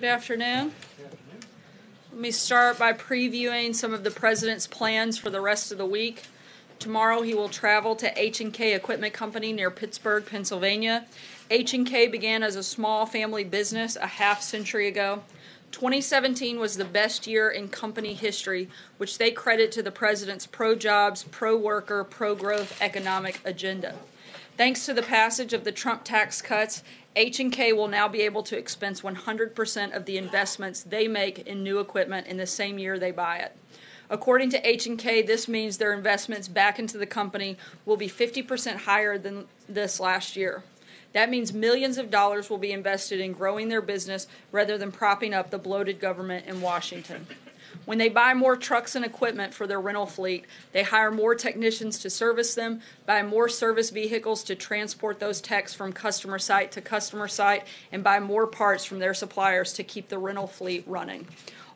Good afternoon. Let me start by previewing some of the President's plans for the rest of the week. Tomorrow he will travel to H&K Equipment Company near Pittsburgh, Pennsylvania. H&K began as a small family business a half-century ago. 2017 was the best year in company history, which they credit to the President's pro-jobs, pro-worker, pro-growth economic agenda. Thanks to the passage of the Trump tax cuts, H&K will now be able to expense 100% of the investments they make in new equipment in the same year they buy it. According to H&K, this means their investments back into the company will be 50% higher than this last year. That means millions of dollars will be invested in growing their business rather than propping up the bloated government in Washington. When they buy more trucks and equipment for their rental fleet, they hire more technicians to service them, buy more service vehicles to transport those techs from customer site to customer site, and buy more parts from their suppliers to keep the rental fleet running.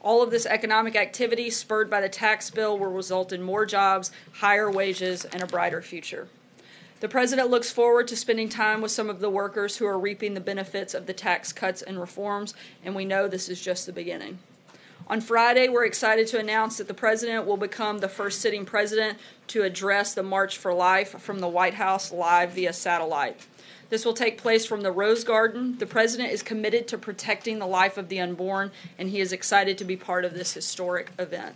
All of this economic activity, spurred by the tax bill, will result in more jobs, higher wages, and a brighter future. The President looks forward to spending time with some of the workers who are reaping the benefits of the tax cuts and reforms, and we know this is just the beginning. On Friday, we're excited to announce that the President will become the first sitting president to address the March for Life from the White House live via satellite. This will take place from the Rose Garden. The President is committed to protecting the life of the unborn, and he is excited to be part of this historic event.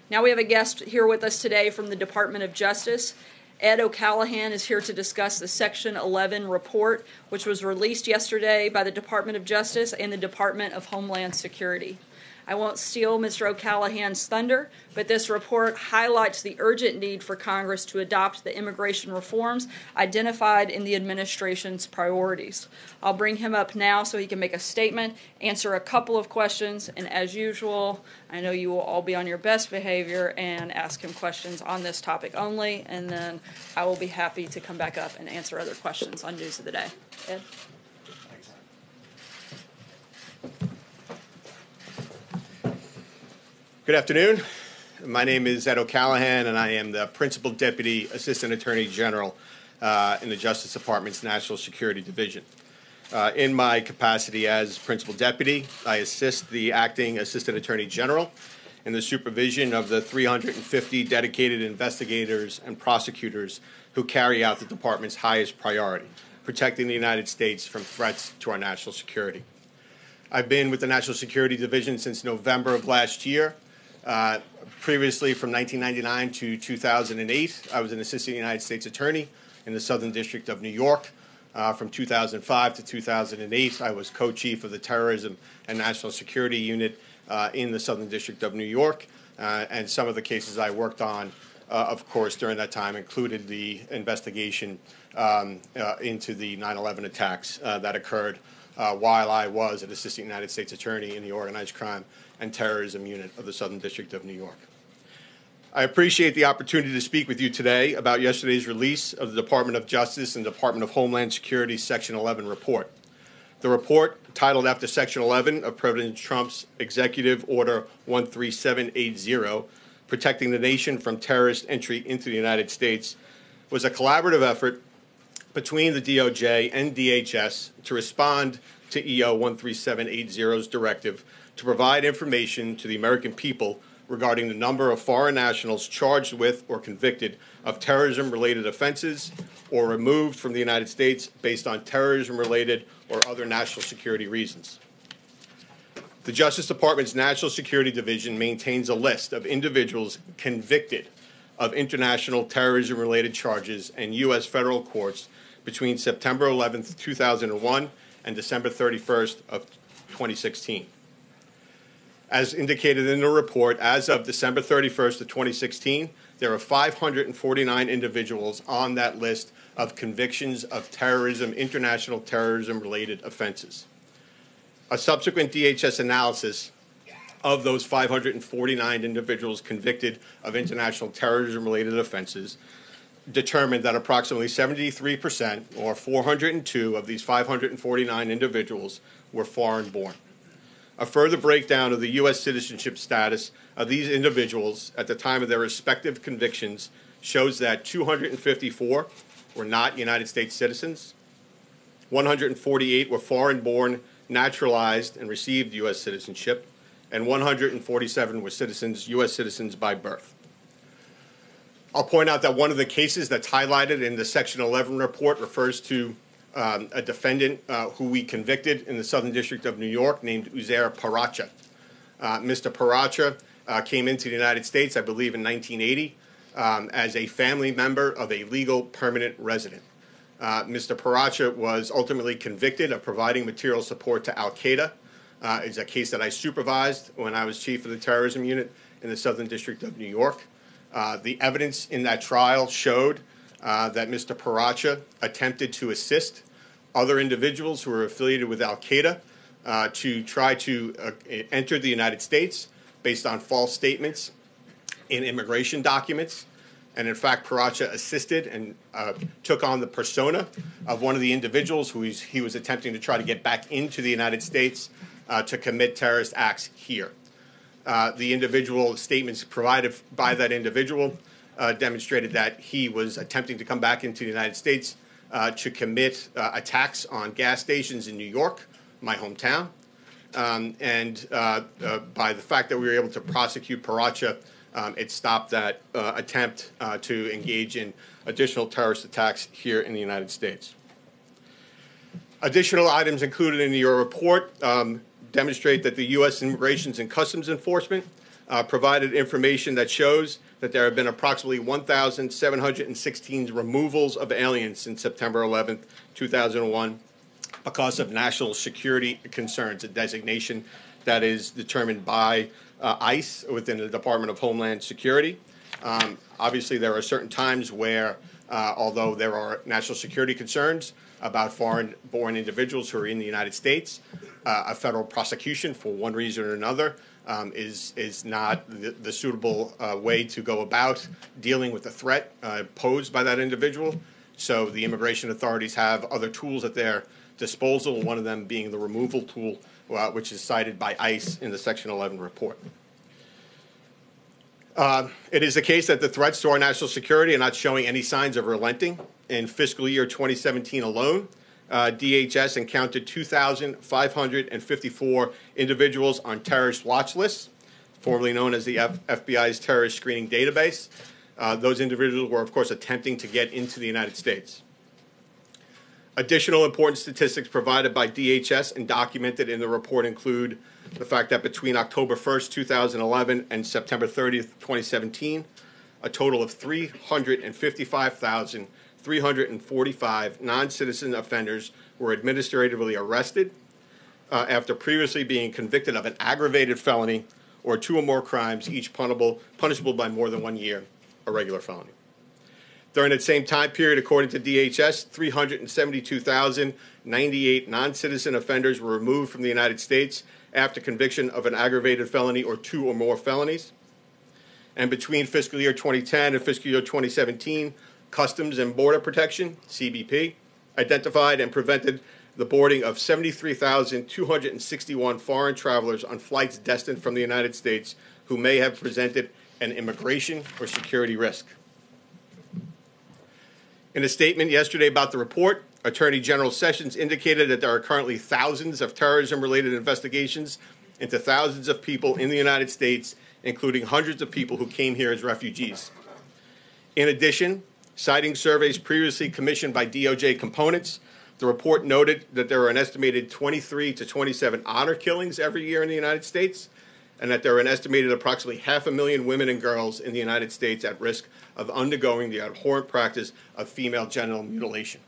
Now we have a guest here with us today from the Department of Justice. Ed O'Callaghan is here to discuss the Section 11 report, which was released yesterday by the Department of Justice and the Department of Homeland Security. I won't steal Mr. O'Callaghan's thunder, but this report highlights the urgent need for Congress to adopt the immigration reforms identified in the administration's priorities. I'll bring him up now so he can make a statement, answer a couple of questions, and as usual, I know you will all be on your best behavior and ask him questions on this topic only, and then I will be happy to come back up and answer other questions on News of the Day. Ed? Good afternoon. My name is Ed O'Callaghan, and I am the Principal Deputy Assistant Attorney General in the Justice Department's National Security Division. In my capacity as Principal Deputy, I assist the Acting Assistant Attorney General in the supervision of the 350 dedicated investigators and prosecutors who carry out the Department's highest priority, protecting the United States from threats to our national security. I've been with the National Security Division since November of last year. Previously, from 1999 to 2008, I was an Assistant United States Attorney in the Southern District of New York. From 2005 to 2008, I was co-chief of the Terrorism and National Security Unit in the Southern District of New York. And some of the cases I worked on, of course, during that time included the investigation into the 9/11 attacks that occurred while I was an Assistant United States Attorney in the Organized Crime and Terrorism Unit of the Southern District of New York. I appreciate the opportunity to speak with you today about yesterday's release of the Department of Justice and Department of Homeland Security's Section 11 report. The report, titled after Section 11 of President Trump's Executive Order 13780, Protecting the Nation from Terrorist Entry into the United States, was a collaborative effort between the DOJ and DHS to respond to EO 13780's directive to provide information to the American people regarding the number of foreign nationals charged with or convicted of terrorism-related offenses or removed from the United States based on terrorism-related or other national security reasons. The Justice Department's National Security Division maintains a list of individuals convicted of international terrorism-related charges in U.S. federal courts between September 11, 2001 and December 31st of 2016. As indicated in the report, as of December 31st of 2016, there are 549 individuals on that list of convictions of terrorism, international terrorism-related offenses. A subsequent DHS analysis of those 549 individuals convicted of international terrorism-related offenses determined that approximately 73%, or 402 of these 549 individuals, were foreign-born. A further breakdown of the U.S. citizenship status of these individuals at the time of their respective convictions shows that 254 were not United States citizens, 148 were foreign-born naturalized and received U.S. citizenship, and 147 were U.S. citizens by birth. I'll point out that one of the cases that's highlighted in the Section 11 report refers to a defendant who we convicted in the Southern District of New York named Uzair Paracha. Mr. Paracha came into the United States, I believe, in 1980 as a family member of a legal permanent resident. Mr. Paracha was ultimately convicted of providing material support to al-Qaeda. It's a case that I supervised when I was chief of the terrorism unit in the Southern District of New York. The evidence in that trial showed that Mr. Paracha attempted to assist other individuals who were affiliated with al-Qaeda to try to enter the United States based on false statements in immigration documents. And in fact, Paracha assisted and took on the persona of one of the individuals who he was attempting to try to get back into the United States to commit terrorist acts here. The individual statements provided by that individual demonstrated that he was attempting to come back into the United States to commit attacks on gas stations in New York, my hometown. And by the fact that we were able to prosecute Paracha, it stopped that attempt to engage in additional terrorist attacks here in the United States. Additional items included in your report demonstrate that the U.S. Immigration and Customs Enforcement provided information that shows that there have been approximately 1,716 removals of aliens since September 11th, 2001, because of national security concerns, a designation that is determined by ICE within the Department of Homeland Security. Obviously, there are certain times where, although there are national security concerns about foreign-born individuals who are in the United States, a federal prosecution for one reason or another is not the suitable way to go about dealing with the threat posed by that individual. So the immigration authorities have other tools at their disposal, one of them being the removal tool, which is cited by ICE in the Section 11 report. It is the case that the threats to our national security are not showing any signs of relenting. In fiscal year 2017 alone, DHS encountered 2,554 individuals on terrorist watch lists, formerly known as the FBI's terrorist screening database. Those individuals were, of course, attempting to get into the United States. Additional important statistics provided by DHS and documented in the report include the fact that between October 1st, 2011 and September 30th, 2017, a total of 355,345 non-citizen offenders were administratively arrested after previously being convicted of an aggravated felony or two or more crimes, each punishable by more than 1 year, a regular felony. During that same time period, according to DHS, 372,098 non-citizen offenders were removed from the United States after conviction of an aggravated felony or two or more felonies. And between fiscal year 2010 and fiscal year 2017, Customs and Border Protection, CBP, identified and prevented the boarding of 73,261 foreign travelers on flights destined from the United States who may have presented an immigration or security risk. In a statement yesterday about the report, Attorney General Sessions indicated that there are currently thousands of terrorism-related investigations into thousands of people in the United States, including hundreds of people who came here as refugees. In addition, citing surveys previously commissioned by DOJ components, the report noted that there are an estimated 23 to 27 honor killings every year in the United States, and that there are an estimated approximately 500,000 women and girls in the United States at risk of undergoing the abhorrent practice of female genital mutilation.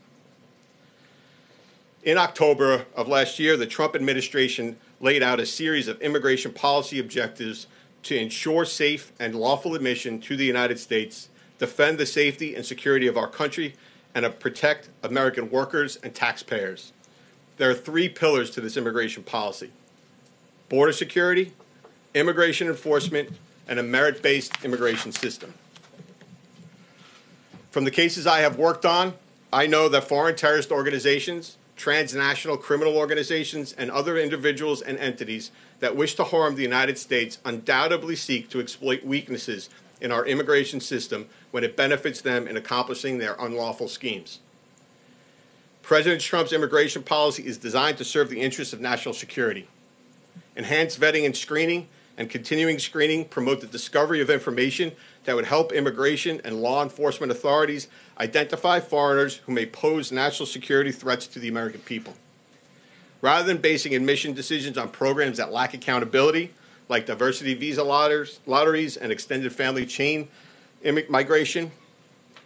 In October of last year, the Trump administration laid out a series of immigration policy objectives to ensure safe and lawful admission to the United States, defend the safety and security of our country, and protect American workers and taxpayers. There are three pillars to this immigration policy: border security, immigration enforcement, and a merit-based immigration system. From the cases I have worked on, I know that foreign terrorist organizations, transnational criminal organizations, and other individuals and entities that wish to harm the United States undoubtedly seek to exploit weaknesses in our immigration system when it benefits them in accomplishing their unlawful schemes. President Trump's immigration policy is designed to serve the interests of national security. Enhanced vetting and screening and continuing screening promote the discovery of information that would help immigration and law enforcement authorities identify foreigners who may pose national security threats to the American people. Rather than basing admission decisions on programs that lack accountability, like diversity visa lotteries and extended family chain migration,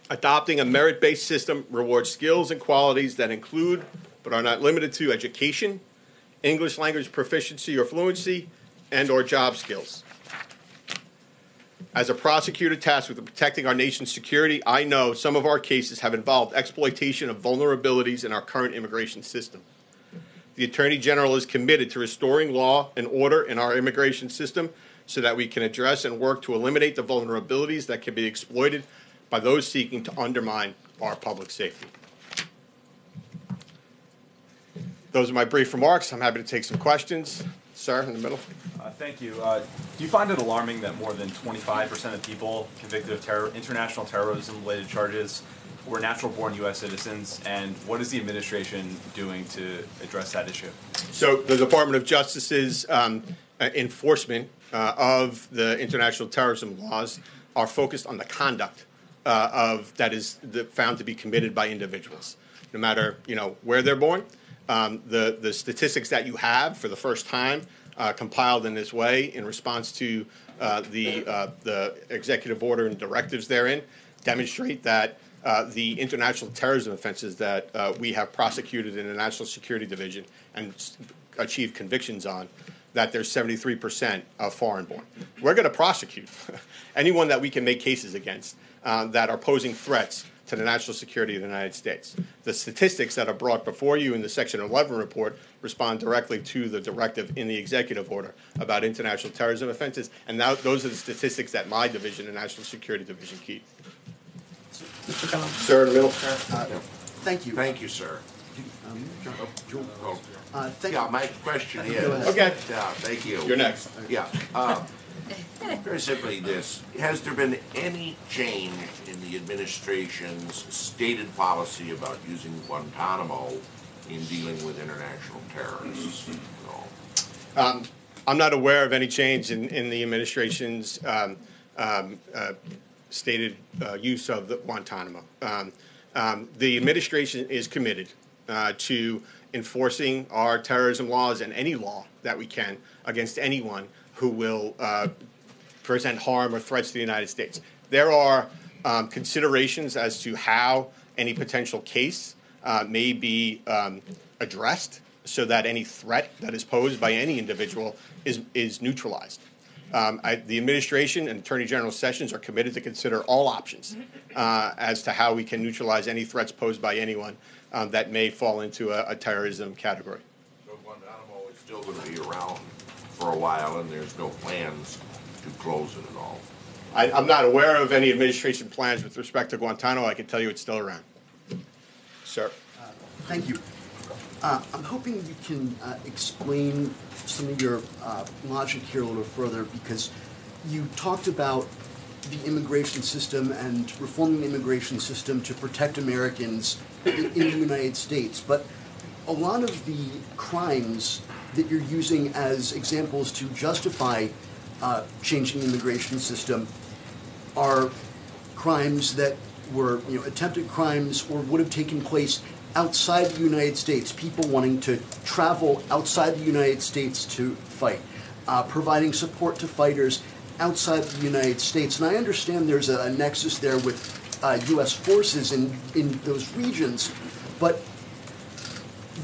adopting a merit-based system rewards skills and qualities that include, but are not limited to, education, English language proficiency or fluency, and/or job skills. As a prosecutor tasked with protecting our nation's security, I know some of our cases have involved exploitation of vulnerabilities in our current immigration system. The Attorney General is committed to restoring law and order in our immigration system so that we can address and work to eliminate the vulnerabilities that can be exploited by those seeking to undermine our public safety. Those are my brief remarks. I'm happy to take some questions. Sir, in the middle. Thank you. Do you find it alarming that more than 25% of people convicted of international terrorism-related charges were natural-born U.S. citizens, and what is the administration doing to address that issue? So the Department of Justice's enforcement of the international terrorism laws are focused on the conduct that is found to be committed by individuals, no matter where they're born. The statistics that you have for the first time compiled in this way in response to the executive order and directives therein demonstrate that the international terrorism offenses that we have prosecuted in the National Security Division and achieved convictions on, that there's 73% of foreign-born. We're going to prosecute anyone that we can make cases against that are posing threats to the national security of the United States. The statistics that are brought before you in the Section 11 report respond directly to the directive in the executive order about international terrorism offenses, and now those are the statistics that my division, the National Security Division, keep. Sir, in the middle. Thank you. Thank you, sir. Thank Yeah, you. my question is. Okay. Thank you. You're next. Yeah. Very simply this, has there been any change in the administration's stated policy about using Guantanamo in dealing with international terrorists? No. I'm not aware of any change in the administration's stated use of the Guantanamo. The administration is committed to enforcing our terrorism laws and any law that we can against anyone who will present harm or threats to the United States. There are considerations as to how any potential case may be addressed so that any threat that is posed by any individual is neutralized. The administration and Attorney General Sessions are committed to consider all options as to how we can neutralize any threats posed by anyone that may fall into a terrorism category. So Guantanamo is still going to be around for a while, and there's no plans to close it at all? I'm not aware of any administration plans with respect to Guantanamo. I can tell you it's still around. Sir. Thank you. I'm hoping you can explain some of your logic here a little further, because you talked about the immigration system and reforming the immigration system to protect Americans in the United States. But a lot of the crimes that you're using as examples to justify changing the immigration system are crimes that were attempted crimes or would have taken place outside the United States, people wanting to travel outside the United States to fight, providing support to fighters outside the United States. And I understand there's a nexus there with U.S. forces in those regions, but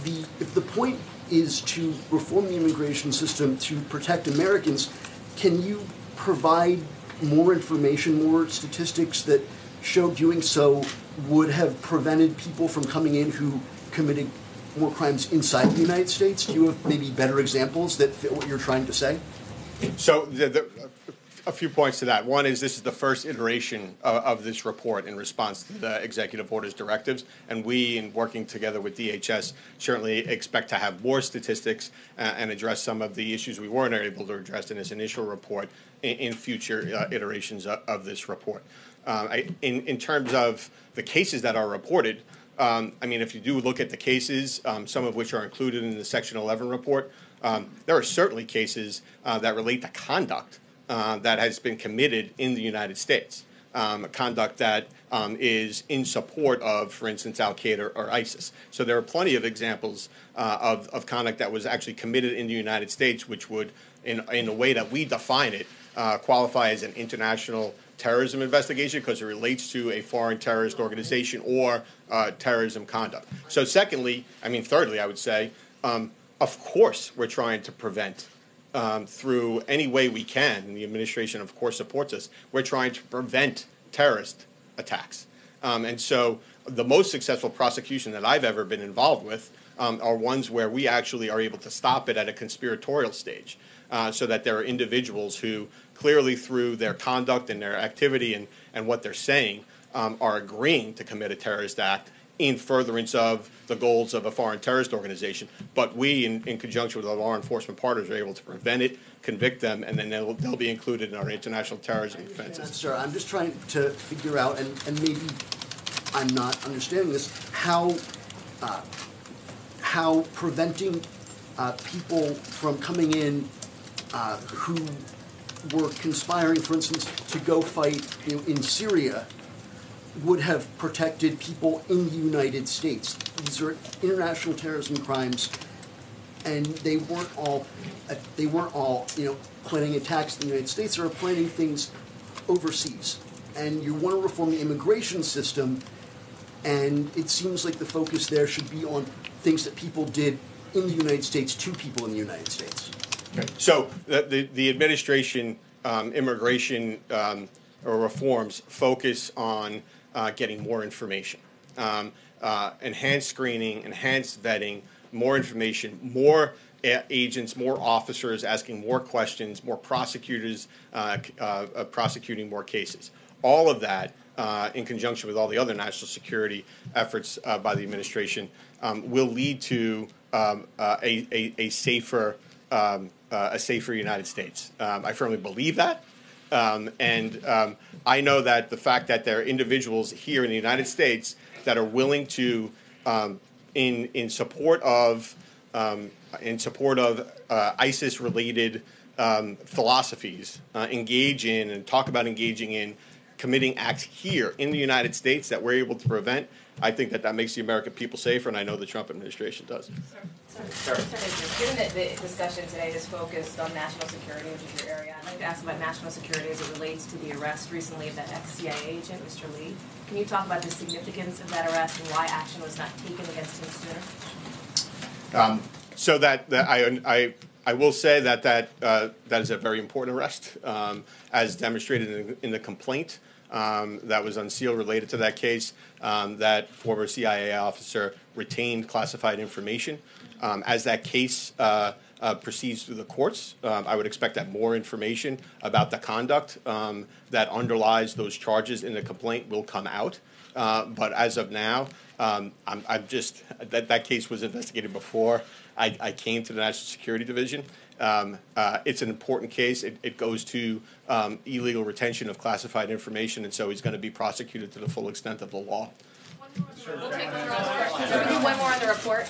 if the point is to reform the immigration system to protect Americans, can you provide more information, more statistics that show doing so would have prevented people from coming in who committed more crimes inside the United States? Do you have maybe better examples that fit what you're trying to say? So a few points to that. One is this is the first iteration of this report in response to the executive order's directives, and we, in working together with DHS, certainly expect to have more statistics and address some of the issues we weren't able to address in this initial report in future iterations of this report. In terms of the cases that are reported, I mean, if you do look at the cases, some of which are included in the Section 11 report, there are certainly cases that relate to conduct that has been committed in the United States, conduct that is in support of, for instance, Al-Qaeda or ISIS. So there are plenty of examples of conduct that was actually committed in the United States, which would, in the way that we define it, qualify as an international terrorism investigation because it relates to a foreign terrorist organization or terrorism conduct. So thirdly, I would say, of course, we're trying to prevent through any way we can, and the administration, of course, supports us. We're trying to prevent terrorist attacks. And so the most successful prosecution that I've ever been involved with are ones where we actually are able to stop it at a conspiratorial stage, so that there are individuals who clearly through their conduct and their activity and what they're saying are agreeing to commit a terrorist act in furtherance of the goals of a foreign terrorist organization. But we, in conjunction with our law enforcement partners, are able to prevent it, convict them, and then they'll be included in our international terrorism offenses. Sir, I'm just trying to figure out, and maybe I'm not understanding this, how preventing people from coming in who were conspiring, for instance, to go fight in Syria would have protected people in the United States. These are international terrorism crimes, and they weren't all planning attacks in the United States. They were planning things overseas. And you want to reform the immigration system, and it seems like the focus there should be on things that people did in the United States to people in the United States. So the administration immigration or reforms focus on getting more information, enhanced screening, enhanced vetting, more information, more agents, more officers asking more questions, more prosecutors prosecuting more cases. All of that, in conjunction with all the other national security efforts by the administration, will lead to a safer United States. I firmly believe that. I know that the fact that there are individuals here in the United States that are willing to, in support of ISIS-related philosophies, engage in and talk about engaging in committing acts here in the United States that we're able to prevent, I think that makes the American people safer, and I know the Trump administration does. Sir, given that the discussion today is focused on national security, which is your area, I'd like to ask about national security as it relates to the arrest recently of that ex-CIA agent, Mr. Lee. Can you talk about the significance of that arrest and why action was not taken against him sooner? So I will say that is a very important arrest, as demonstrated in the complaint that was unsealed related to that case. That former CIA officer retained classified information. As that case proceeds through the courts, I would expect that more information about the conduct that underlies those charges in the complaint will come out. But as of now, that case was investigated before I came to the National Security Division. It's an important case. It goes to illegal retention of classified information, and so he's going to be prosecuted to the full extent of the law. We'll take one more question. So we do one more on the report.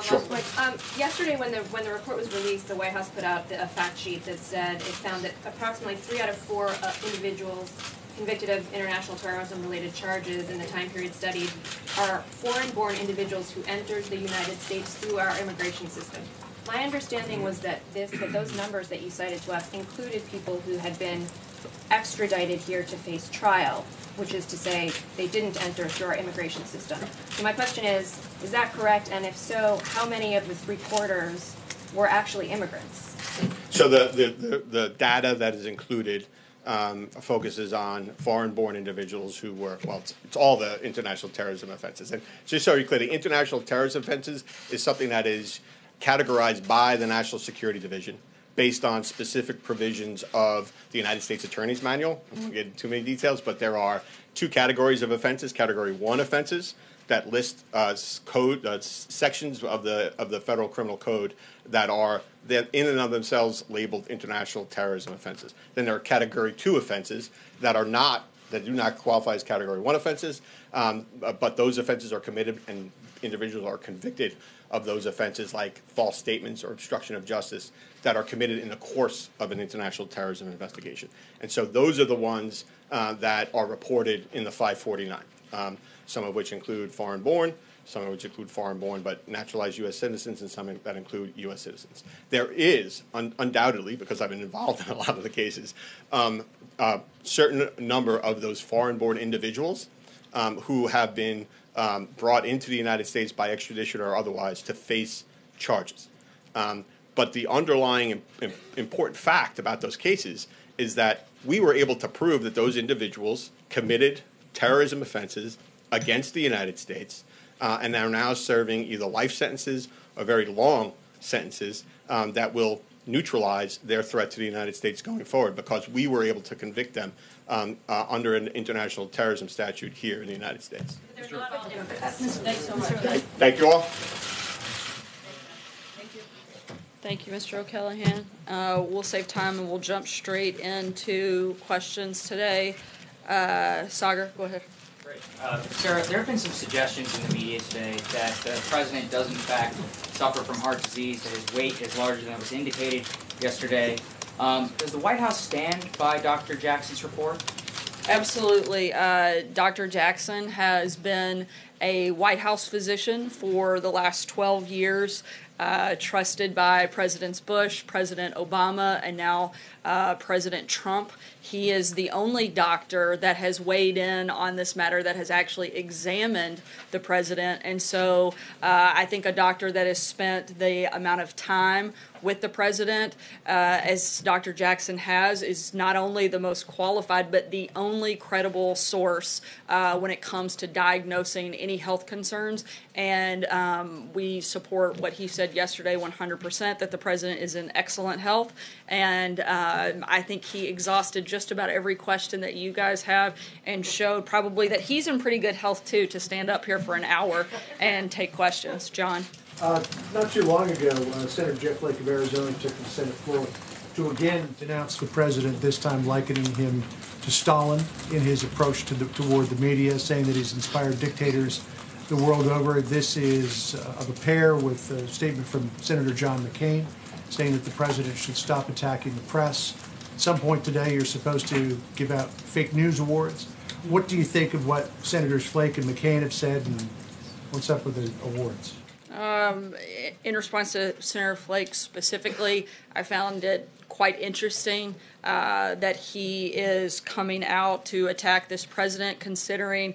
Sure. Last point. Yesterday, when the report was released, the White House put out a fact sheet that said it found that approximately 3 out of 4 individuals convicted of international terrorism-related charges in the time period studied are foreign-born individuals who entered the United States through our immigration system. My understanding was that those numbers that you cited to us included people who had been extradited here to face trial, which is to say they didn't enter through our immigration system. So my question is that correct? And if so, how many of the 3/4 were actually immigrants? So the data that is included focuses on foreign-born individuals who were, well, it's all the international terrorism offenses. And just so you're clear, the international terrorism offenses is something that is categorized by the National Security Division based on specific provisions of the United States Attorney's Manual. I won't get into too many details, but there are 2 categories of offenses. Category 1 offenses that list sections of the Federal Criminal Code that are in and of themselves labeled international terrorism offenses. Then there are Category 2 offenses that are not that do not qualify as Category 1 offenses, but those offenses are committed and individuals are convicted of those offenses like false statements or obstruction of justice that are committed in the course of an international terrorism investigation. And so those are the ones that are reported in the 549, some of which include foreign-born, some of which include foreign-born but naturalized U.S. citizens, and some that include U.S. citizens. There is, undoubtedly, because I've been involved in a lot of the cases, a certain number of those foreign-born individuals who have been brought into the United States by extradition or otherwise to face charges. But the underlying important fact about those cases is that we were able to prove that those individuals committed terrorism offenses against the United States and are now serving either life sentences or very long sentences that will neutralize their threat to the United States going forward, because we were able to convict them under an international terrorism statute here in the United States. Thank you all. Thank you, Mr. O'Callaghan. We'll save time and we'll jump straight into questions today. Sagar, go ahead. Great. Sarah, there have been some suggestions in the media today that the president does in fact suffer from heart disease, that his weight is larger than was indicated yesterday. Does the White House stand by Dr. Jackson's report? Absolutely. Dr. Jackson has been a White House physician for the last 12 years, trusted by Presidents Bush, President Obama, and now President Trump. He is the only doctor that has weighed in on this matter, that has actually examined the president. And so I think a doctor that has spent the amount of time with the president, as Dr. Jackson has, is not only the most qualified, but the only credible source when it comes to diagnosing any health concerns. And we support what he said yesterday 100%, that the president is in excellent health. And I think he exhausted just about every question that you guys have and showed probably that he's in pretty good health, too, to stand up here for an hour and take questions. John? Not too long ago, Senator Jeff Flake of Arizona took the Senate floor to again denounce the president, this time likening him to Stalin in his approach toward the media, saying that he's inspired dictators the world over. This is of a pair with a statement from Senator John McCain, saying that the president should stop attacking the press. At some point today, you're supposed to give out fake news awards. What do you think of what Senators Flake and McCain have said, and what's up with the awards? In response to Senator Flake specifically, I found it quite interesting that he is coming out to attack this president, considering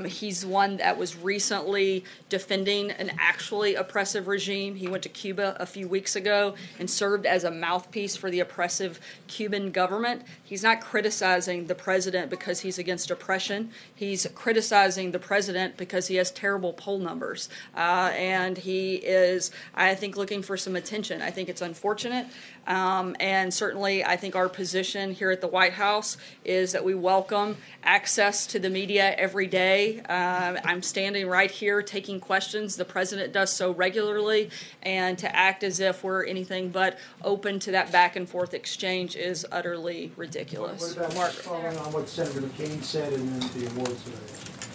he's one that was recently defending an actually oppressive regime. He went to Cuba a few weeks ago and served as a mouthpiece for the oppressive Cuban government. He's not criticizing the president because he's against oppression. He's criticizing the president because he has terrible poll numbers. And he is, I think, looking for some attention. I think it's unfortunate. And certainly, I think our position here at the White House is that we welcome access to the media every day. I'm standing right here taking questions. The president does so regularly, and to act as if we're anything but open to that back and forth exchange is utterly ridiculous. What about following on what Senator McCain said and then the awards today?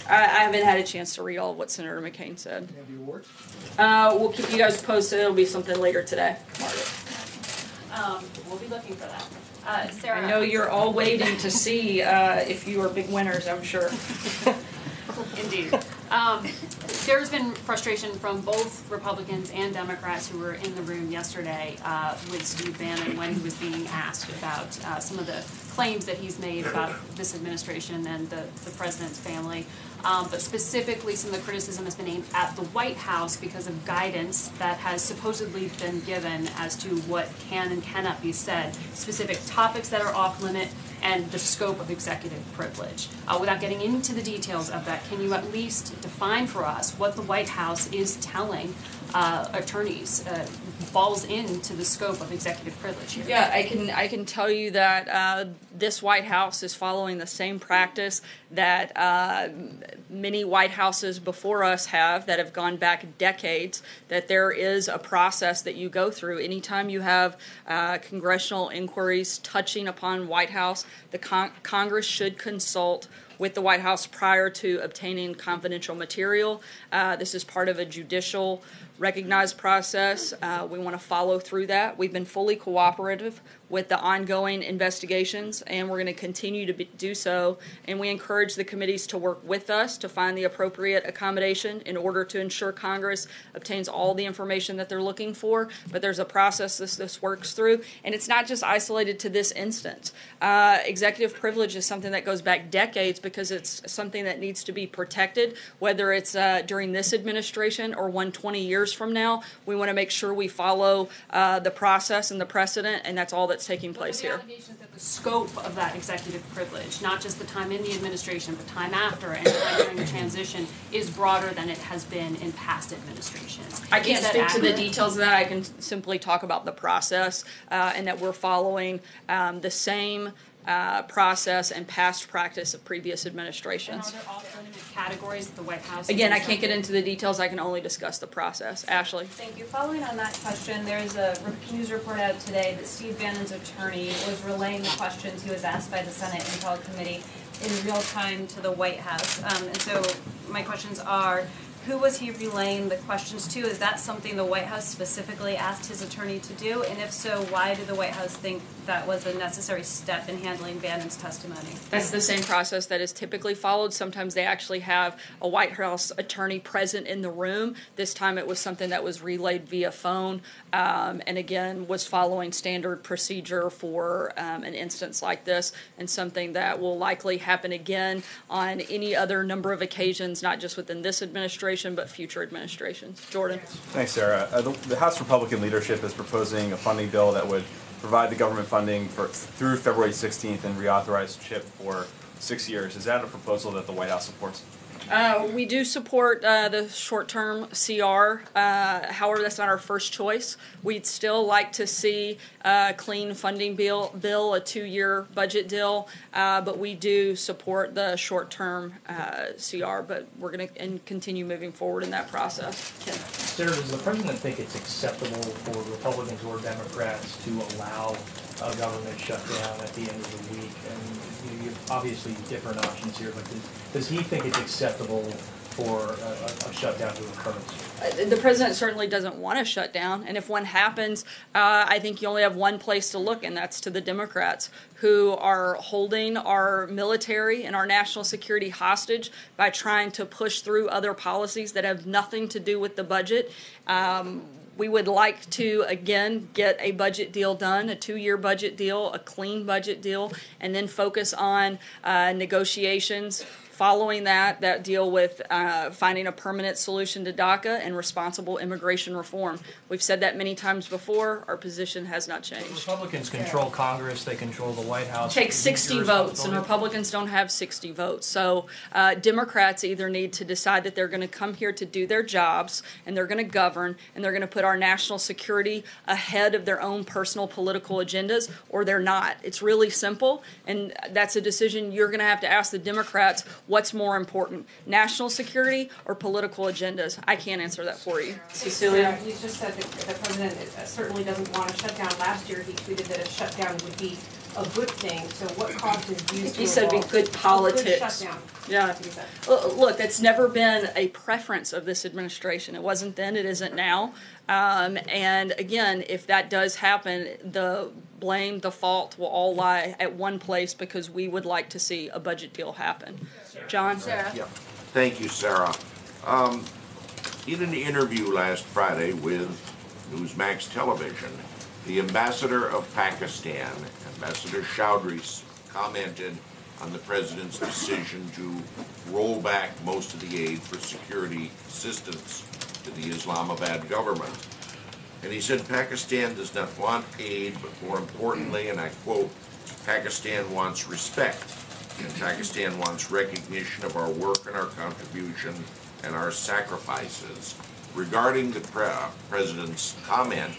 I haven't had a chance to read all of what Senator McCain said. And the awards? We'll keep you guys posted. It'll be something later today. Margaret. We'll be looking for that. Sarah, I know you're all waiting to see if you are big winners, I'm sure. Indeed. There's been frustration from both Republicans and Democrats who were in the room yesterday with Steve Bannon when he was being asked about some of the claims that he's made about this administration and the president's family. But specifically, some of the criticism has been aimed at the White House because of guidance that has supposedly been given as to what can and cannot be said, specific topics that are off limit, and the scope of executive privilege. Without getting into the details of that, can you at least define for us what the White House is telling attorneys falls into the scope of executive privilege here. Yeah, I can tell you that this White House is following the same practice that many White Houses before us that have gone back decades, that there is a process that you go through. Anytime you have congressional inquiries touching upon White House, the Congress should consult with the White House prior to obtaining confidential material. This is part of a judicial recognized process. We want to follow through that. We've been fully cooperative with the ongoing investigations, and we're going to continue to do so. And we encourage the committees to work with us to find the appropriate accommodation in order to ensure Congress obtains all the information that they're looking for. But there's a process this works through, and it's not just isolated to this instance. Executive privilege is something that goes back decades because it's something that needs to be protected, whether it's during this administration or 20 years from now. We want to make sure we follow the process and the precedent, and that's all that's taking place here. Allegations that the scope of that executive privilege, not just the time in the administration, but time after and time during the transition, is broader than it has been in past administrations. I can't speak to the accurate? details of that. I can simply talk about the process and that we're following the same process and past practice of previous administrations. And are there alternative categories that the White House? Again, I can't get into the details. I can only discuss the process. Ashley. Thank you. Following on that question, there's a news report out today that Steve Bannon's attorney was relaying the questions he was asked by the Senate Intel Committee in real time to the White House. And so my questions are, who was he relaying the questions to? Is that something the White House specifically asked his attorney to do? And if so, why did the White House think that was a necessary step in handling Bannon's testimony? That's the same process that is typically followed. Sometimes they actually have a White House attorney present in the room. This time it was something that was relayed via phone, and again was following standard procedure for an instance like this, and something that will likely happen again on any other number of occasions, not just within this administration, but future administrations. Jordan. Thanks, Sarah. The House Republican leadership is proposing a funding bill that would provide the government funding through February 16th and reauthorize CHIP for 6 years. Is that a proposal that the White House supports? We do support the short-term CR. However, that's not our first choice. We'd still like to see a clean funding bill, a 2-year budget deal, but we do support the short-term CR, but we're going to continue moving forward in that process. Ken. Sarah, does the president think it's acceptable for Republicans or Democrats to allow a government shutdown at the end of the week? And you have obviously different options here, but does he think it's acceptable for a shutdown to occur? The president certainly doesn't want to shut down, and if one happens, I think you only have one place to look, and that's to the Democrats, who are holding our military and our national security hostage by trying to push through other policies that have nothing to do with the budget. We would like to, again, get a budget deal done, a 2-year budget deal, a clean budget deal, and then focus on negotiations following that deal with finding a permanent solution to DACA and responsible immigration reform. We've said that many times before. Our position has not changed. Republicans control Congress. They control the White House. Take 60 votes, and Republicans don't have 60 votes. So Democrats either need to decide that they're going to come here to do their jobs, and they're going to govern, and they're going to put our national security ahead of their own personal political agendas, or they're not. It's really simple, and that's a decision you're going to have to ask the Democrats. What's more important, national security or political agendas? I can't answer that for you. Cecilia? You just said that the president certainly doesn't want a shutdown. Last year he tweeted that a shutdown would be a good thing. So what caused his views to He said it'd be good politics. Good shutdown. Yeah. Look, that's never been a preference of this administration. It wasn't then, it isn't now. And again, if that does happen, the blame, the fault will all lie at one place because we would like to see a budget deal happen. John? Sarah? Yeah. Thank you, Sarah. In an interview last Friday with Newsmax Television, the ambassador of Pakistan, Ambassador Chowdhury, commented on the president's decision to roll back most of the aid for security assistance to the Islamabad government. And he said Pakistan does not want aid, but more importantly, and I quote, Pakistan wants respect, and Pakistan wants recognition of our work and our contribution and our sacrifices. regarding the president's comment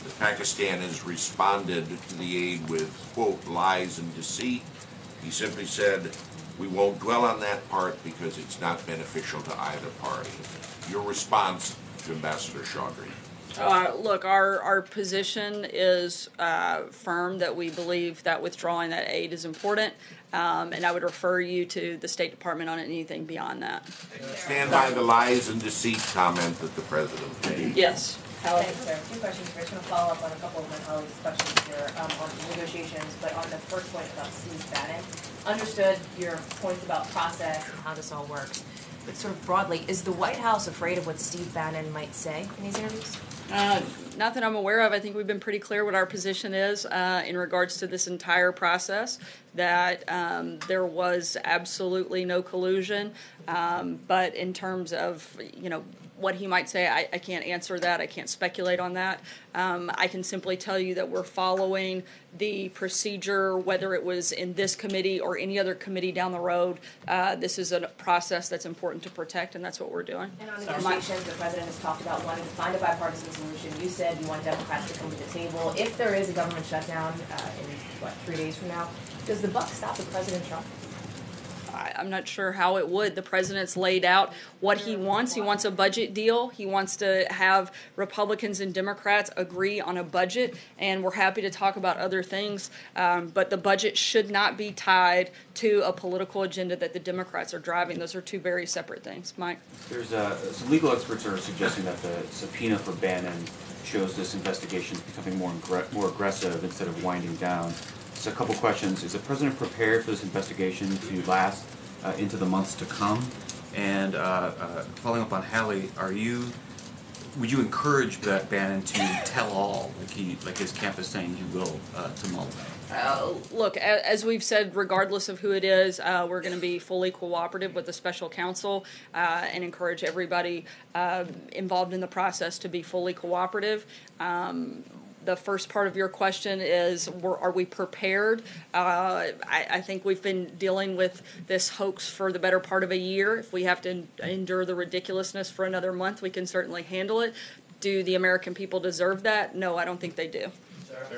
that Pakistan has responded to the aid with, quote, lies and deceit, he simply said, "We won't dwell on that part because it's not beneficial to either party." Your response to Ambassador Chaudhry? Look, our position is firm that we believe that withdrawing that aid is important, and I would refer you to the State Department on anything beyond that. Stand by the lies and deceit comment that the president made. Yes. Thanks, sir. Two questions here. I just want to follow up on a couple of my colleagues' questions here on negotiations, but on the first point about Steve Bannon. Understood your points about process and how this all works. But sort of broadly, is the White House afraid of what Steve Bannon might say in these interviews? Not that I'm aware of. I think we've been pretty clear what our position is in regards to this entire process, that there was absolutely no collusion. But in terms of, what he might say, I can't answer that. I can't speculate on that. I can simply tell you that we're following the procedure, whether it was in this committee or any other committee down the road. This is a process that's important to protect, and that's what we're doing. And on negotiations, the president has talked about wanting to find a bipartisan solution. You said you want Democrats to come to the table. If there is a government shutdown in, 3 days from now, does the buck stop with President Trump? I'm not sure how it would. The president's laid out what he wants. He wants a budget deal. He wants to have Republicans and Democrats agree on a budget, and we're happy to talk about other things. But the budget should not be tied to a political agenda that the Democrats are driving. Those are two very separate things. Mike? There's some legal experts are suggesting that the subpoena for Bannon shows this investigation is becoming more aggressive instead of winding down. So a couple questions. Is the president prepared for this investigation to last into the months to come? And following up on Hallie, would you encourage that Bannon to tell all, like his camp is saying he will, to Mueller? Look, as we've said, regardless of who it is, we're going to be fully cooperative with the special counsel and encourage everybody involved in the process to be fully cooperative. The first part of your question is, are we prepared? I think we've been dealing with this hoax for the better part of a year. If we have to endure the ridiculous's for another month, we can certainly handle it. Do the American people deserve that? No, I don't think they do.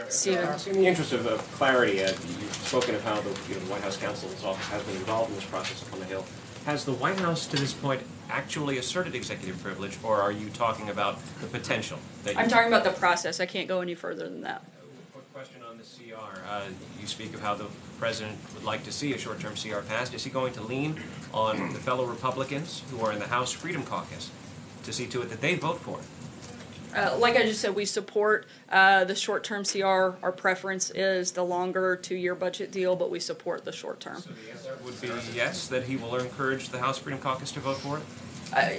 Stephen. In the interest of clarity, you've spoken of how the White House counsel's office has been involved in this process on the Hill. Has the White House, to this point, actually asserted executive privilege, or are you talking about the potential? I'm talking about the process. I can't go any further than that. Quick question on the CR. You speak of how the president would like to see a short-term CR passed. Is he going to lean on the fellow Republicans who are in the House Freedom Caucus to see to it that they vote for it? Like I just said, we support the short-term CR. Our preference is the longer 2-year budget deal, but we support the short-term. So the answer would be yes, that he will encourage the House Freedom Caucus to vote for it?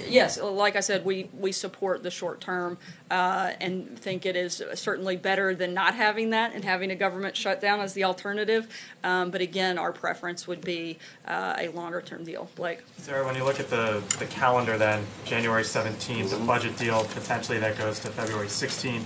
Yes, like I said, we support the short term and think it is certainly better than not having that and having a government shutdown as the alternative. But again, our preference would be a longer term deal. Blake? Sarah, when you look at the calendar then, January 17th, the budget deal potentially that goes to February 16th,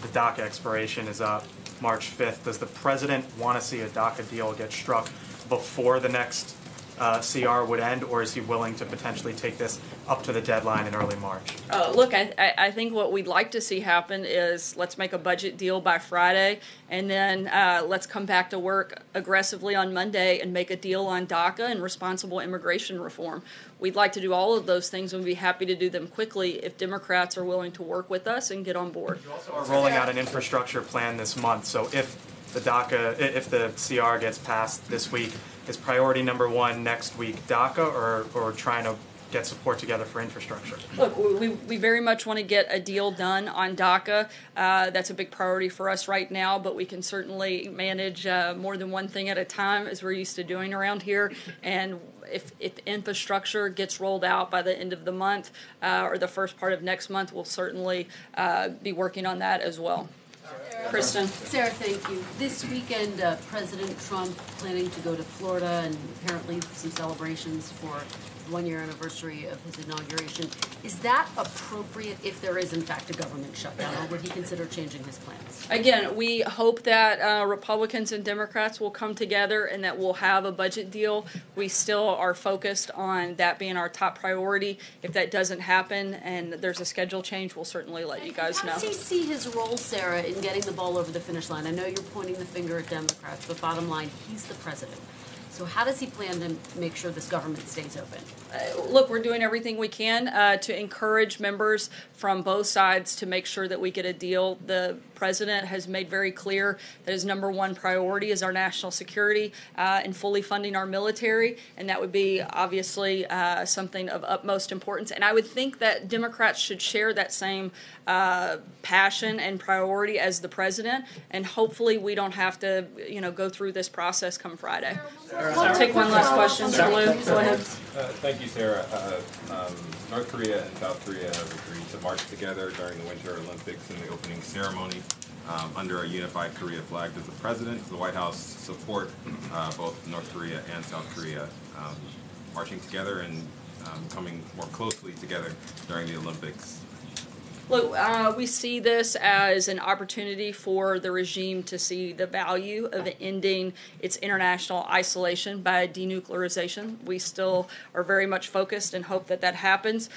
the DACA expiration is up March 5th. Does the president want to see a DACA deal get struck before the next CR would end, or is he willing to potentially take this up to the deadline in early March? Look, I think what we'd like to see happen is let's make a budget deal by Friday, and then let's come back to work aggressively on Monday and make a deal on DACA and responsible immigration reform. We'd like to do all of those things, and we'd be happy to do them quickly if Democrats are willing to work with us and get on board. You also are rolling out an infrastructure plan this month, so if the CR gets passed this week, is priority number one next week DACA or trying to get support together for infrastructure? Look, we very much want to get a deal done on DACA. That's a big priority for us right now, but we can certainly manage more than one thing at a time, as we're used to doing around here. And if infrastructure gets rolled out by the end of the month or the first part of next month, we'll certainly be working on that as well. Kristen. Sarah, thank you. This weekend, President Trump planning to go to Florida and apparently some celebrations for one-year anniversary of his inauguration. Is that appropriate if there is, in fact, a government shutdown, or would he consider changing his plans? Again, we hope that Republicans and Democrats will come together and that we'll have a budget deal. We still are focused on that being our top priority. If that doesn't happen and there's a schedule change, we'll certainly let you guys know. How does he see his role, Sarah, in getting the ball over the finish line? I know you're pointing the finger at Democrats, but bottom line, he's the president. So how does he plan to make sure this government stays open? Look, we're doing everything we can to encourage members from both sides to make sure that we get a deal. The president has made very clear that his number one priority is our national security and fully funding our military, and that would be obviously something of utmost importance. And I would think that Democrats should share that same passion and priority as the president, and hopefully we don't have to, go through this process come Friday. I'll take one last question. Lou, go ahead. Thank you, Sarah. North Korea and South Korea have agreed to march together during the Winter Olympics in the opening ceremony under a unified Korea flag. Does the President, does the White House support both North Korea and South Korea marching together and coming more closely together during the Olympics? Look, we see this as an opportunity for the regime to see the value of ending its international isolation by denuclearization. We still are very much focused and hope that that happens.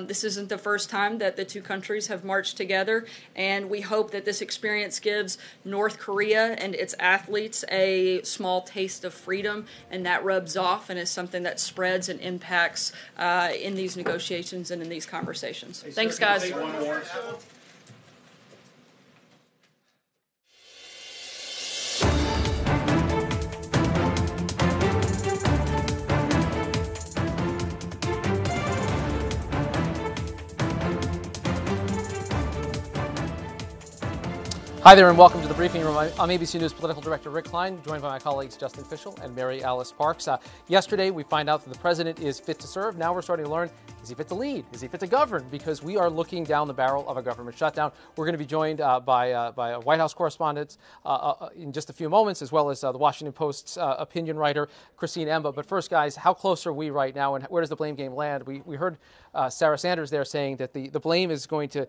This isn't the first time that the two countries have marched together, and we hope that this experience gives North Korea and its athletes a small taste of freedom, and that rubs off and is something that spreads and impacts in these negotiations and in these conversations. Thanks, guys. Hi there and welcome to the briefing room. I'm ABC News Political Director Rick Klein, joined by my colleagues Justin Fischel and Mary Alice Parks. Yesterday we find out that the president is fit to serve. Now we're starting to learn, is he fit to lead? Is he fit to govern? Because we are looking down the barrel of a government shutdown. We're going to be joined by a White House correspondent in just a few moments, as well as the Washington Post's opinion writer, Christine Emba. But first, guys, how close are we right now, and where does the blame game land? We heard Sarah Sanders there saying that the blame is going to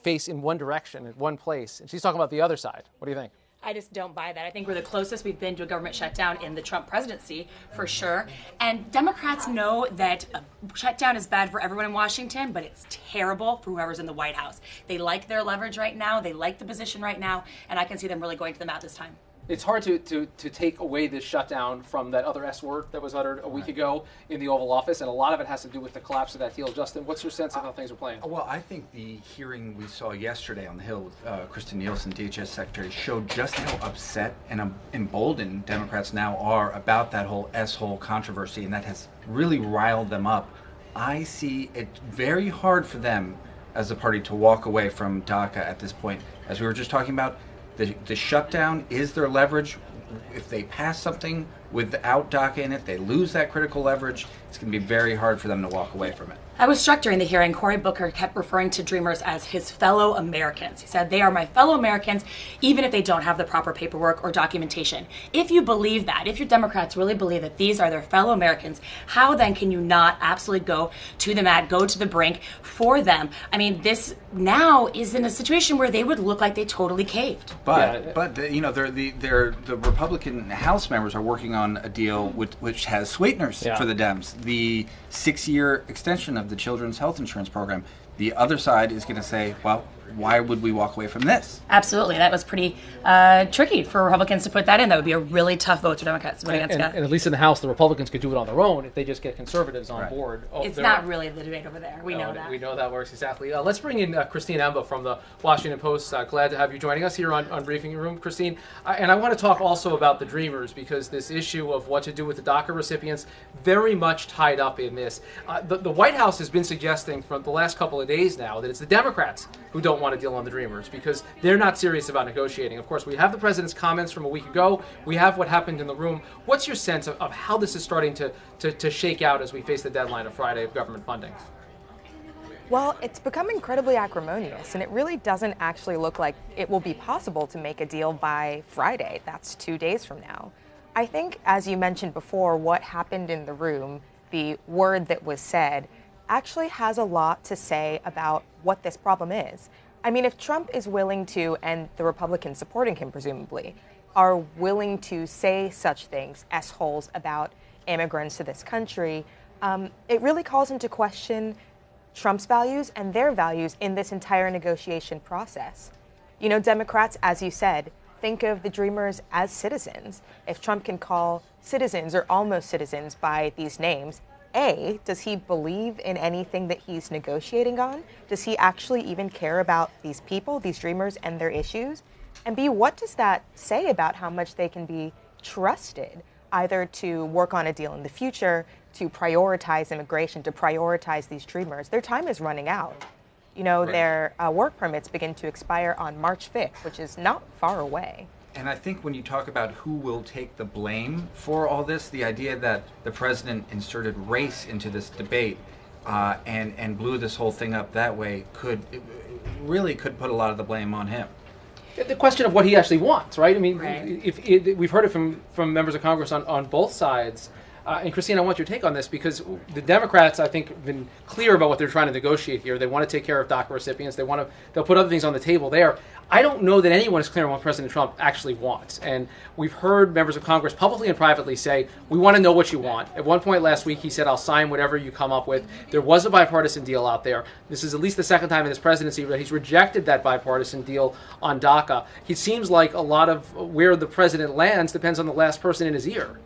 face in one direction, in one place. And she's talking about the other side. What do you think? I just don't buy that. I think we're the closest we've been to a government shutdown in the Trump presidency, for sure. And Democrats know that a shutdown is bad for everyone in Washington, but it's terrible for whoever's in the White House. They like their leverage right now. They like the position right now. And I can see them really going to the mat this time. It's hard to take away this shutdown from that other S word that was uttered a week ago in the Oval Office, and a lot of it has to do with the collapse of that deal. Justin, what's your sense of how things are playing? Well, I think the hearing we saw yesterday on the Hill with Kristen Nielsen, DHS Secretary, showed just how upset and emboldened Democrats now are about that whole S-hole controversy, and that has really riled them up. I see it very hard for them as a party to walk away from DACA at this point. As we were just talking about, the shutdown is their leverage. If they pass something without DACA in it, they lose that critical leverage. It's going to be very hard for them to walk away from it. I was struck during the hearing. Cory Booker kept referring to Dreamers as his fellow Americans. He said, they are my fellow Americans, even if they don't have the proper paperwork or documentation. If you believe that, if your Democrats really believe that these are their fellow Americans, how then can you not absolutely go to the mat, go to the brink for them? I mean, this now is in a situation where they would look like they totally caved. But the Republican House members are working on a deal which has sweeteners for the Dems. The 6-year extension of the Children's Health Insurance Program. The other side is going to say, well, why would we walk away from this? Absolutely. That was pretty tricky for Republicans to put that in. That would be a really tough vote for Democrats. And at least in the House, the Republicans could do it on their own if they just get conservatives on board. It's not really the debate over there. We know that. We know that works, exactly. Let's bring in Christine Emba from the Washington Post. Glad to have you joining us here on Briefing Room, Christine. And I want to talk also about the Dreamers, because this issue of what to do with the DACA recipients very much tied up in this. The White House has been suggesting for the last couple of days now that it's the Democrats who don't want to deal on the Dreamers because they're not serious about negotiating. Of course, we have the president's comments from a week ago. We have what happened in the room. What's your sense of how this is starting to shake out as we face the deadline of Friday of government funding? Well, it's become incredibly acrimonious, and it really doesn't actually look like it will be possible to make a deal by Friday. That's 2 days from now. I think, as you mentioned before, what happened in the room the word that was said, actually has a lot to say about what this problem is. I mean, if Trump is willing to, and the Republicans supporting him presumably, are willing to say such things, S-holes, about immigrants to this country, it really calls into question Trump's values and their values in this entire negotiation process. You know, Democrats, as you said, think of the Dreamers as citizens. If Trump can call citizens or almost citizens by these names, A, does he believe in anything that he's negotiating on? Does he actually even care about these people, these Dreamers, and their issues? And B, what does that say about how much they can be trusted, either to work on a deal in the future, to prioritize immigration, to prioritize these Dreamers? Their time is running out. You know, Right. their work permits begin to expire on March 5th, which is not far away. And I think when you talk about who will take the blame for all this, the idea that the president inserted race into this debate and blew this whole thing up that way really could put a lot of the blame on him. The question of what he actually wants, right? I mean, Right. if we've heard it from members of Congress on both sides. And Christine, I want your take on this because the Democrats, I think, have been clear about what they're trying to negotiate here. They want to take care of DACA recipients. They'll put other things on the table there. I don't know that anyone is clear on what President Trump actually wants. And we've heard members of Congress publicly and privately say, we want to know what you want. At one point last week, he said, I'll sign whatever you come up with. There was a bipartisan deal out there. This is at least the second time in his presidency that he's rejected that bipartisan deal on DACA. It seems like a lot of where the president lands depends on the last person in his ear.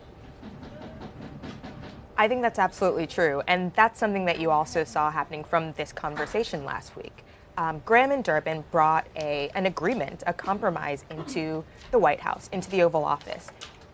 I think that's absolutely true, and that's something that you also saw happening from this conversation last week. Graham and Durbin brought an agreement, a compromise into the White House, into the Oval Office.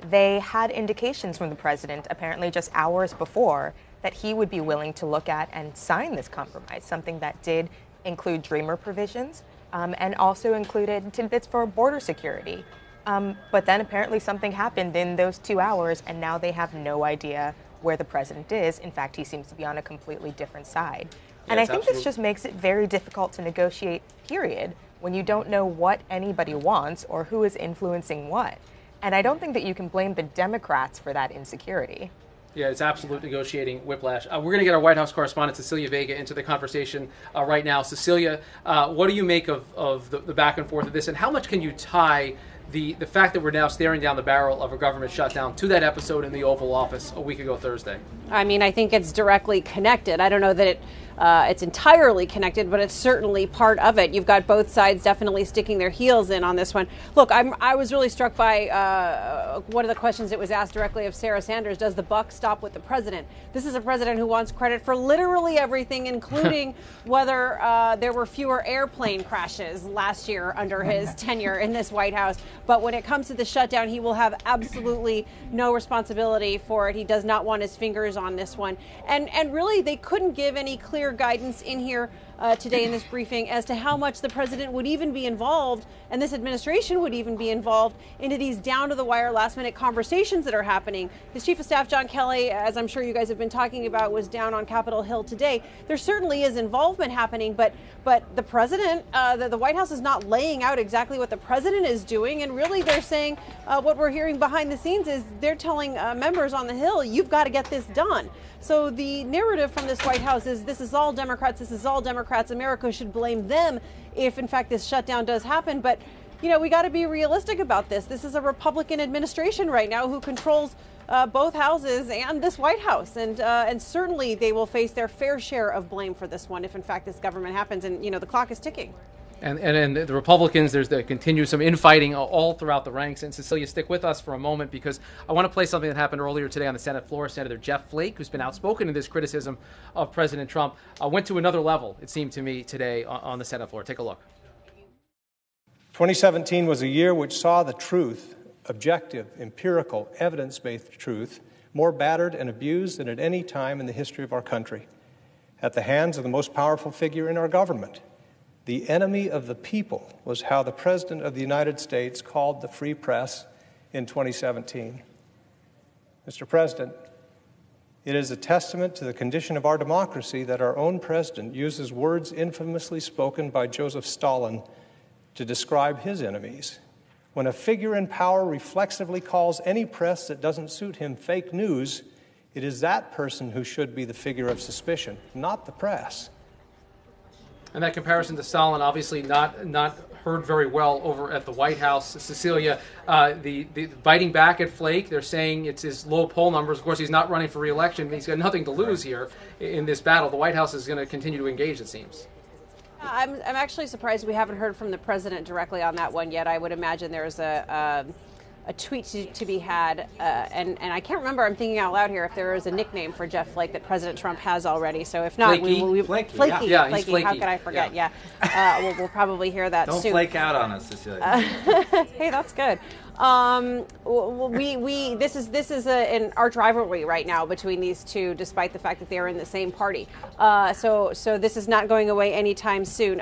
They had indications from the president, apparently just hours before, that he would be willing to look at and sign this compromise, something that did include Dreamer provisions and also included tidbits for border security. But then apparently something happened in those 2 hours, and now they have no idea where the president is. In fact, he seems to be on a completely different side. And I think this just makes it very difficult to negotiate, period, when you don't know what anybody wants or who is influencing what. And I don't think that you can blame the Democrats for that insecurity. Yeah, it's absolute negotiating whiplash. We're going to get our White House correspondent, Cecilia Vega, into the conversation right now. Cecilia, what do you make of the back and forth of this, and how much can you tie the fact that we're now staring down the barrel of a government shutdown to that episode in the Oval Office a week ago Thursday? I mean, I think it's directly connected. I don't know that it's entirely connected, but it's certainly part of it. You've got both sides definitely sticking their heels in on this one. Look, I was really struck by one of the questions that was asked directly of Sarah Sanders. Does the buck stop with the president? This is a president who wants credit for literally everything, including whether there were fewer airplane crashes last year under his tenure in this White House. But when it comes to the shutdown, he will have absolutely no responsibility for it. He does not want his fingers on this one. And really, they couldn't give any clear guidance in here today in this briefing as to how much the president would even be involved and this administration would even be involved into these down-to-the-wire last-minute conversations that are happening. His Chief of Staff, John Kelly, as I'm sure you guys have been talking about, was down on Capitol Hill today. There certainly is involvement happening, but the president, the White House is not laying out exactly what the president is doing, and really they're saying what we're hearing behind the scenes is they're telling members on the Hill, you've got to get this done. So the narrative from this White House is this is all Democrats, America should blame them if in fact this shutdown does happen. But you know, we got to be realistic about this. This is a Republican administration right now who controls both houses and this White House, and certainly they will face their fair share of blame for this one if in fact this government happens. And you know, the clock is ticking. And the Republicans, there's the continued some infighting all throughout the ranks. And Cecilia, stick with us for a moment because I want to play something that happened earlier today on the Senate floor. Senator Jeff Flake, who's been outspoken in this criticism of President Trump, went to another level, it seemed to me, today on the Senate floor. Take a look. 2017 was a year which saw the truth, objective, empirical, evidence-based truth, more battered and abused than at any time in the history of our country, at the hands of the most powerful figure in our government. The enemy of the people was how the President of the United States called the free press in 2017. Mr. President, it is a testament to the condition of our democracy that our own President uses words infamously spoken by Joseph Stalin to describe his enemies. When a figure in power reflexively calls any press that doesn't suit him fake news, It is that person who should be the figure of suspicion, not the press. And that comparison to Stalin, obviously not heard very well over at the White House. Cecilia, the biting back at Flake, they're saying it's his low poll numbers. Of course, he's not running for re-election. He's got nothing to lose here in this battle. The White House is going to continue to engage, it seems. I'm actually surprised we haven't heard from the president directly on that one yet. I would imagine there's a tweet to be had, and I can't remember, I'm thinking out loud here, if there is a nickname for Jeff Flake that President Trump has already. So if not, Flaky. Flaky. Yeah, he's flaky. How could I forget? Yeah. We'll probably hear that Don't soon. flake out on us, Cecilia. Hey, that's good. This is an arch rivalry right now between these two, despite the fact that they are in the same party. So this is not going away anytime soon.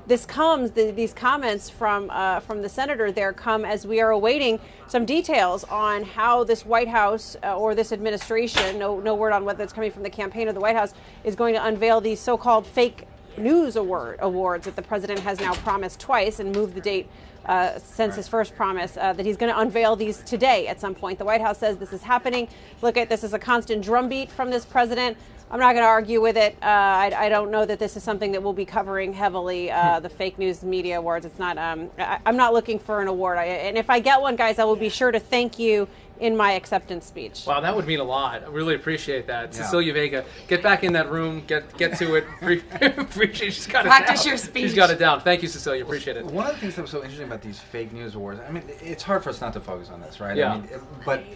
These comments from the senator there come as we are awaiting some details on how this White House or this administration, no word on whether it's coming from the campaign or the White House, is going to unveil these so-called fake news awards that the president has now promised twice and moved the date since his first promise, that he's going to unveil these today at some point. The White House says this is happening. Look, this is a constant drumbeat from this president. I'm not going to argue with it. I don't know that this is something that we'll be covering heavily, the fake news media awards. It's not. I'm not looking for an award. And if I get one, guys, I will be sure to thank you in my acceptance speech. Wow, that would mean a lot. I really appreciate that. Yeah. Cecilia Vega, get back in that room, get to it. She's got it Practice down. your speech. She's got it down. Thank you, Cecilia. Appreciate it. One of the things that was so interesting about these fake news awards, I mean, it's hard for us not to focus on this, right? Yeah. I mean,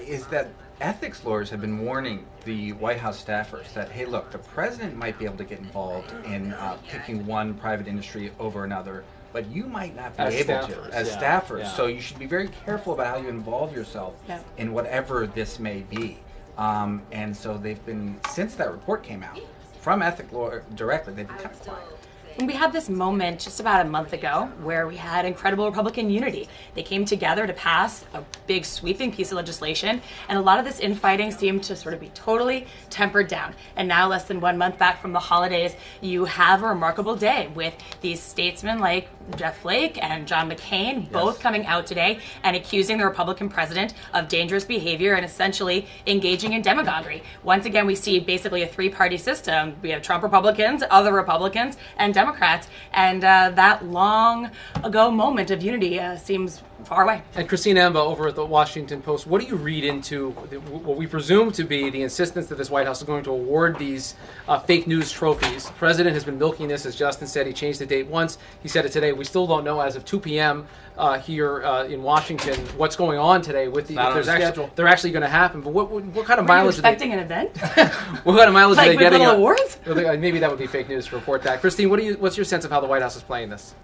is that ethics lawyers have been warning the White House staffers that, hey, look, the president might be able to get involved in picking one private industry over another, but you might not be able to as staffers. Yeah. So you should be very careful about how you involve yourself in whatever this may be. And so they've been, since that report came out, from ethics lawyer directly, they've been kind of quiet. And we had this moment just about a month ago where we had incredible Republican unity. They came together to pass a big sweeping piece of legislation, and a lot of this infighting seemed to sort of be totally tempered down. And now, less than 1 month back from the holidays, you have a remarkable day with these statesmen like Jeff Flake and John McCain both coming out today and accusing the Republican president of dangerous behavior and essentially engaging in demagoguery. Once again, we see basically a three-party system. We have Trump Republicans, other Republicans, and Democrats, and that long ago moment of unity seems far away. And Christine Emba over at the Washington Post, what do you read into what we presume to be the insistence that this White House is going to award these fake news trophies? The president has been milking this, as Justin said. He changed the date once. He said it today. We still don't know as of 2 p.m. Here in Washington what's going on today with the schedule. They're actually going to happen. But what kind of mileage are they expecting an event? What kind of mileage are they getting? Little awards? Maybe that would be fake news to report that. Christine, what's your sense of how the White House is playing this?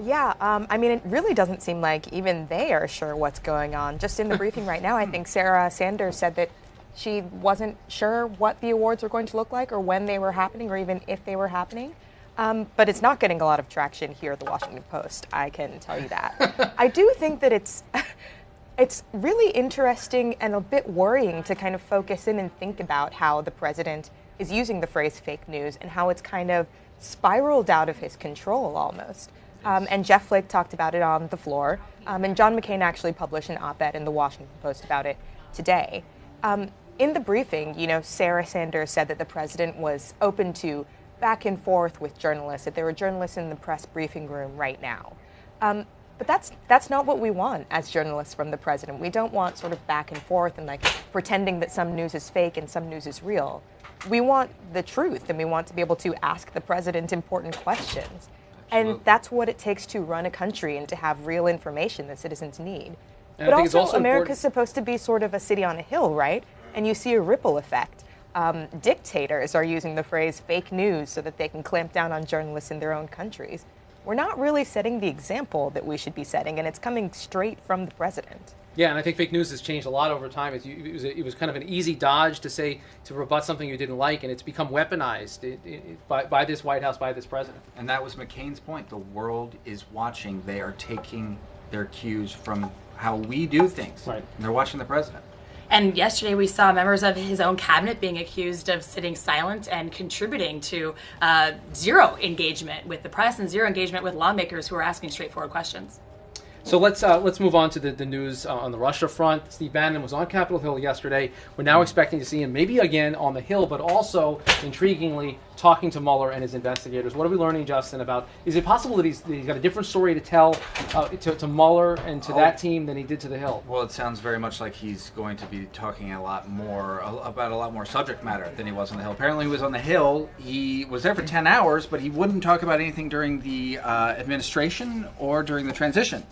Yeah, I mean, it really doesn't seem like even they are sure what's going on. Just in the briefing right now, I think Sarah Sanders said that she wasn't sure what the awards were going to look like or when they were happening or even if they were happening. But it's not getting a lot of traction here at the Washington Post, I can tell you that. I do think that it's really interesting and a bit worrying to kind of focus in and think about how the president is using the phrase fake news and how it's kind of spiraled out of his control almost. And Jeff Flake talked about it on the floor, and John McCain actually published an op-ed in the Washington Post about it today. In the briefing, Sarah Sanders said that the president was open to back and forth with journalists, that there were journalists in the press briefing room right now. But that's not what we want as journalists from the president. We don't want sort of back and forth and like pretending that some news is fake and some news is real. We want the truth, and we want to be able to ask the president important questions. And that's what it takes to run a country and to have real information that citizens need. And but I think it's also America's supposed to be sort of a city on a hill, right? And you see a ripple effect. Dictators are using the phrase fake news so that they can clamp down on journalists in their own countries. We're not really setting the example that we should be setting, and it's coming straight from the president. Yeah, and I think fake news has changed a lot over time. It was kind of an easy dodge to rebut something you didn't like, and it's become weaponized by this White House, by this president. And that was McCain's point. The world is watching. They are taking their cues from how we do things. Right. And they're watching the president. And yesterday we saw members of his own cabinet being accused of sitting silent and contributing to zero engagement with the press and zero engagement with lawmakers who are asking straightforward questions. So let's move on to the news on the Russia front. Steve Bannon was on Capitol Hill yesterday. We're now expecting to see him maybe again on the Hill, but also, intriguingly, talking to Mueller and his investigators. What are we learning, Justin, about, is it possible that he's got a different story to tell to Mueller and to that team than he did to the Hill? Well, it sounds very much like he's going to be talking about a lot more subject matter than he was on the Hill. Apparently he was on the Hill. He was there for 10 hours, but he wouldn't talk about anything during the administration or during the transition.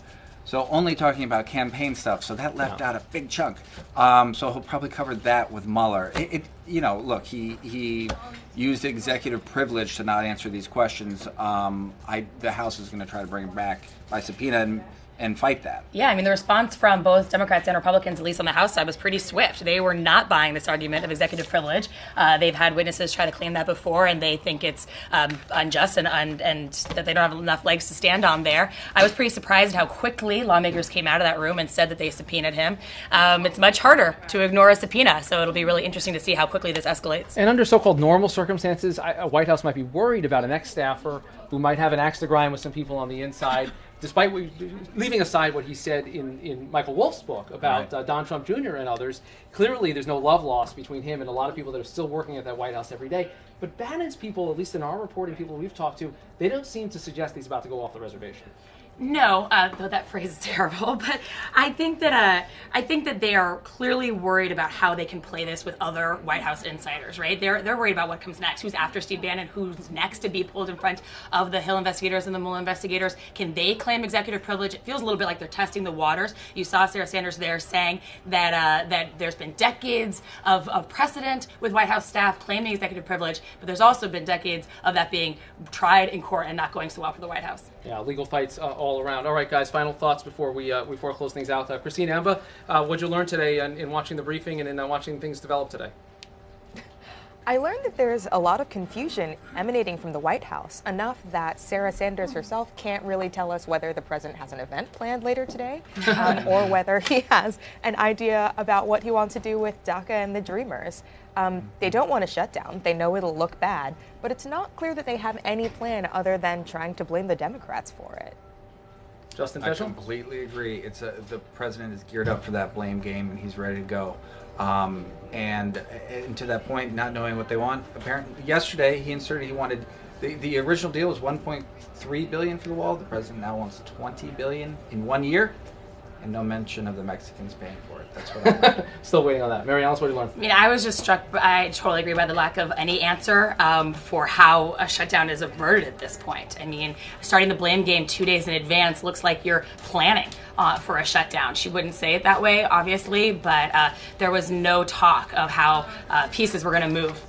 So only talking about campaign stuff. So that left out a big chunk. So he'll probably cover that with Mueller. Look, he used executive privilege to not answer these questions. The House is going to try to bring him back by subpoena and fight that. Yeah, I mean, the response from both Democrats and Republicans, at least on the House side, was pretty swift. They were not buying this argument of executive privilege. They've had witnesses try to claim that before, and they think it's unjust and that they don't have enough legs to stand on there. I was pretty surprised how quickly lawmakers came out of that room and said that they subpoenaed him. It's much harder to ignore a subpoena, so it'll be really interesting to see how quickly this escalates. And under so-called normal circumstances, a White House might be worried about an ex-staffer who might have an axe to grind with some people on the inside. Despite leaving aside what he said in Michael Wolff's book about Don Trump Jr. and others, clearly there's no love lost between him and a lot of people that are still working at that White House every day. But Bannon's people, at least in our reporting, people we've talked to, they don't seem to suggest he's about to go off the reservation. No, though that phrase is terrible, but I think that they are clearly worried about how they can play this with other White House insiders, right? They're worried about what comes next. Who's after Steve Bannon? Who's next to be pulled in front of the Hill investigators and the Mueller investigators? Can they claim executive privilege? It feels a little bit like they're testing the waters. You saw Sarah Sanders there saying that there's been decades of precedent with White House staff claiming executive privilege, but there's also been decades of that being tried in court and not going so well for the White House. Yeah, legal fights all around. All right, guys, final thoughts before we close things out. Christine Emba, what'd you learn today in watching the briefing and in watching things develop today? I learned that there's a lot of confusion emanating from the White House, enough that Sarah Sanders herself can't really tell us whether the president has an event planned later today or whether he has an idea about what he wants to do with DACA and the Dreamers. They don't want a shutdown. They know it'll look bad, but it's not clear that they have any plan other than trying to blame the Democrats for it. Justin I Fischel? completely agree. The president is geared up for that blame game, and he's ready to go. And to that point, not knowing what they want. Apparently, yesterday he inserted he wanted the original deal was $1.3 billion for the wall. The president now wants $20 billion in 1 year, and no mention of the Mexicans paying for it. That's what I learned. Still waiting on that. Mary Alice, what did you learn? I mean, I was just struck. I totally agree by the lack of any answer for how a shutdown is averted at this point. I mean, starting the blame game 2 days in advance looks like you're planning for a shutdown. She wouldn't say it that way, obviously, but there was no talk of how pieces were going to move.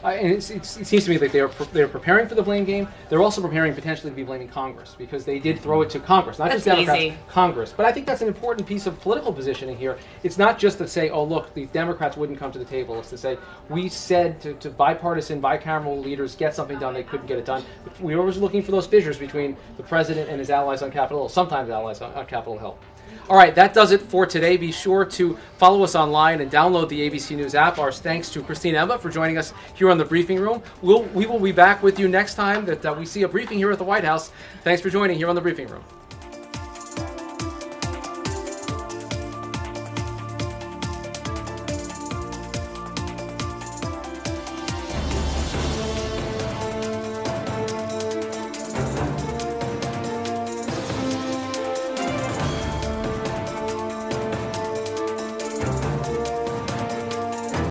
And it seems to me like they're preparing for the blame game. They're also preparing potentially to be blaming Congress, because they did throw it to Congress, not just Democrats, easy. Congress. But I think that's an important piece of political positioning here. It's not just to say, oh, look, the Democrats wouldn't come to the table. It's to say, we said to bipartisan, bicameral leaders get something done, they couldn't get it done. We were always looking for those fissures between the president and his allies on Capitol Hill, sometimes allies on Capitol Hill. All right, that does it for today. Be sure to follow us online and download the ABC News app. Our thanks to Christine Emba for joining us here on the Briefing Room. We will be back with you next time that we see a briefing here at the White House. Thanks for joining here on the Briefing Room.